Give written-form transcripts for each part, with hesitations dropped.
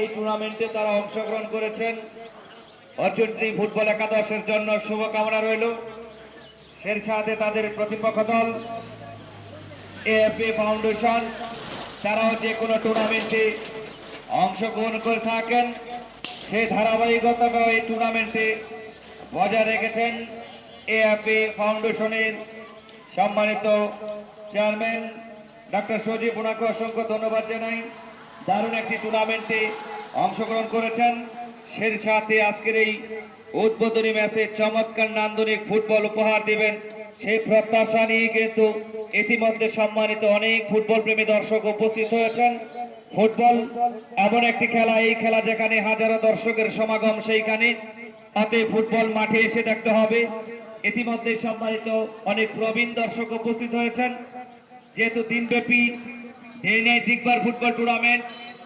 এই টুর্নামেন্টে তারা অংশগ্রহণ করেছেন। অর্জুনটি ফুটবল একাদশের জন্য শুভকামনা রইল। সেই সাথে তাদের প্রতিপক্ষ দল এএফএ ফাউন্ডেশন, তারাও যে কোনো টুর্নামেন্টে অংশগ্রহণ করে থাকেন। সেই ধারাবাহিকতা এই টুর্নামেন্টে বজায় রেখেছেন এএফএ ফাউন্ডেশনের সম্মানিত চেয়ারম্যান ডক্টর সজীব, ওনাকে অসংখ্য ধন্যবাদ জানাই। দারুণ একটি টুর্নামেন্টে অংশগ্রহণ করেছেন। সেই সাথে আজকের এই উদ্বোধনী ম্যাচে চমৎকার নান্দনিক ফুটবল উপহার দিবেন সেই প্রত্যাশা নিয়ে কিন্তু ইতিমধ্যে সম্মানিত অনেক ফুটবল প্রেমী দর্শক উপস্থিত হয়েছেন। ফুটবল এমন একটি খেলা, এই খেলা যেখানে হাজারো দর্শকের সমাগম, সেইখানে অতএব ফুটবল মাঠে এসে দেখতে হবে। ইতিমধ্যে সম্মানিত অনেক প্রবীণ দর্শক উপস্থিত হয়েছেন। যেহেতু দিনব্যাপী ডে নাইট দিগবার ফুটবল টুর্নামেন্ট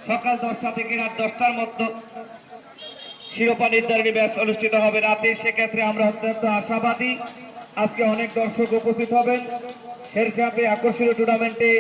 সকাল 10টা থেকে রাত 10টার মধ্যে শিরোপা নির্ধারণী ম্যাচ অনুষ্ঠিত হবে রাতে, সেক্ষেত্রে আমরা অত্যন্ত আশাবাদী আজকে অনেক দর্শক উপস্থিত হবেন। সেই চাপে আকর্ষণীয় টুর্নামেন্টে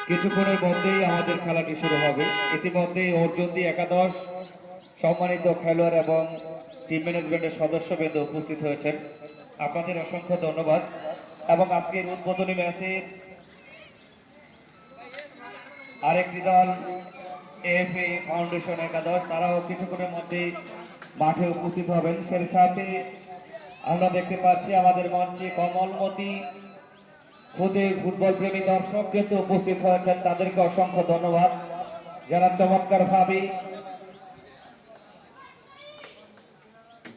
কিছুক্ষণের মধ্যেই আমাদের খেলাটি শুরু হবে। ইতিমধ্যে অর্জুনদি একাদশ সম্মানিত খেলোয়াড় এবং টিম ম্যানেজমেন্টের সদস্যবৃন্দ উপস্থিত হয়েছেন, আপনাদের অসংখ্য ধন্যবাদ। এবং আজকের উদ্বোধনী ম্যাচে আরেকটি দল এএফএ ফাউন্ডেশন একাদশ, তারাও কিছুক্ষণের মধ্যেই মাঠে উপস্থিত হবেন। সেই সাথে আমরা দেখতে পাচ্ছি আমাদের মঞ্চে কমলমতি খুদে ফুটবল প্রেমী দর্শক কিন্তু উপস্থিত হয়েছেন, তাদেরকে অসংখ্য ধন্যবাদ। যারা চমৎকার ভাবে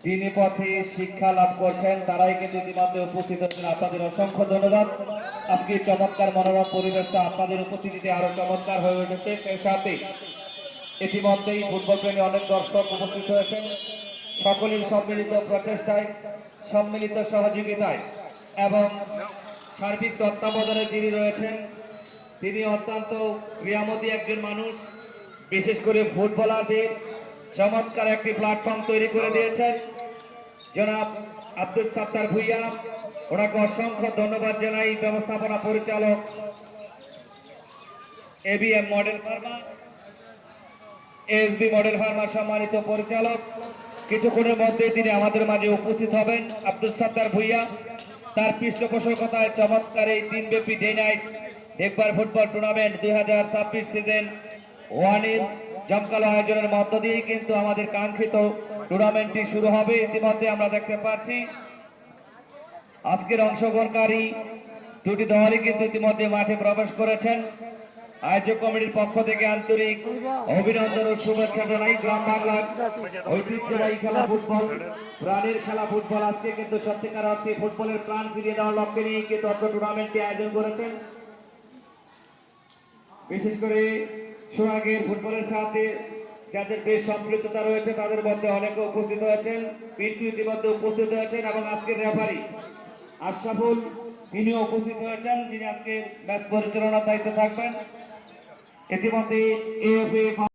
দিনী পথে শিক্ষা লাভ করছেন, তারাই কিন্তু ইতিমধ্যে উপস্থিত হচ্ছেন, আপনাদের অসংখ্য ধন্যবাদ। আজকে চমৎকার মনোরম পরিবেশটা আপনাদের উপস্থিতিতে আরো চমৎকার হয়ে উঠেছে। সেই সাথে ইতিমধ্যেই ফুটবল প্রেমী অনেক দর্শক উপস্থিত হয়েছেন। সকলের সম্মিলিত প্রচেষ্টায়, সম্মিলিত সহযোগিতায় এবং সার্বিক তত্ত্বাবধানে যিনি রয়েছেন, তিনি অত্যন্ত ক্রিয়ামতী একজন মানুষ। বিশেষ করে ফুটবলারদের চমৎকার একটি প্ল্যাটফর্ম তৈরি করে দিয়েছেন জনাব আব্দুল সাত্তার ভুইয়া, ওনাকে অসংখ্য ধন্যবাদ জানাই। ব্যবস্থাপনা পরিচালক ABM model Pharma, SB model Pharma সম্মানিত পরিচালক, কিছুক্ষণের মধ্যে তিনি আমাদের মাঝে উপস্থিত হবেন। আব্দুল সাত্তার ভুইয়া তার পৃষ্ঠপোষকতায় চমৎকার এই দিনব্যাপী ডে নাইট দিগবার ফুটবল টুর্নামেন্ট 2026 সিজন 1-এর জমকালো আয়োজনের মধ্য দিয়ে কিন্তু আমাদের কাঙ্ক্ষিত টুর্নামেন্টটি শুরু হবে। ইতিমধ্যে আমরা দেখতে পাচ্ছি আজকের অংশগ্রহণকারী দুটি দলই কিন্তু ইতিমধ্যে মাঠে প্রবেশ করেছেন। আয়োজক কমিটির পক্ষ থেকে আন্তরিক অভিনন্দন ও শুভেচ্ছা জানাই। গ্রাম বাংলার ঐতিহ্যবাহী খেলা ফুটবল, প্রাণের খেলা ফুটবল, আজকে কিন্তু সত্যিকার অর্থে ফুটবলের প্রাণ ফিরিয়ে দেওয়ার লক্ষ্যে নিয়ে কিন্তু অত্র টুর্নামেন্টটি আয়োজন করেছেন। বিশেষ করে সোহাগের ফুটবলের সাথে যাদের বেশ সম্পৃক্ততা রয়েছে তাদের মধ্যে অনেকে উপস্থিত হয়েছেন। পিন্টু ইতিমধ্যে উপস্থিত হয়েছেন এবং আজকের রেফারি আশরাফুল তিনিও উপস্থিত হয়েছেন, যিনি আজকে ম্যাচ পরিচালনার দায়িত্বে থাকবেন। ইতিমধ্যে এএফএ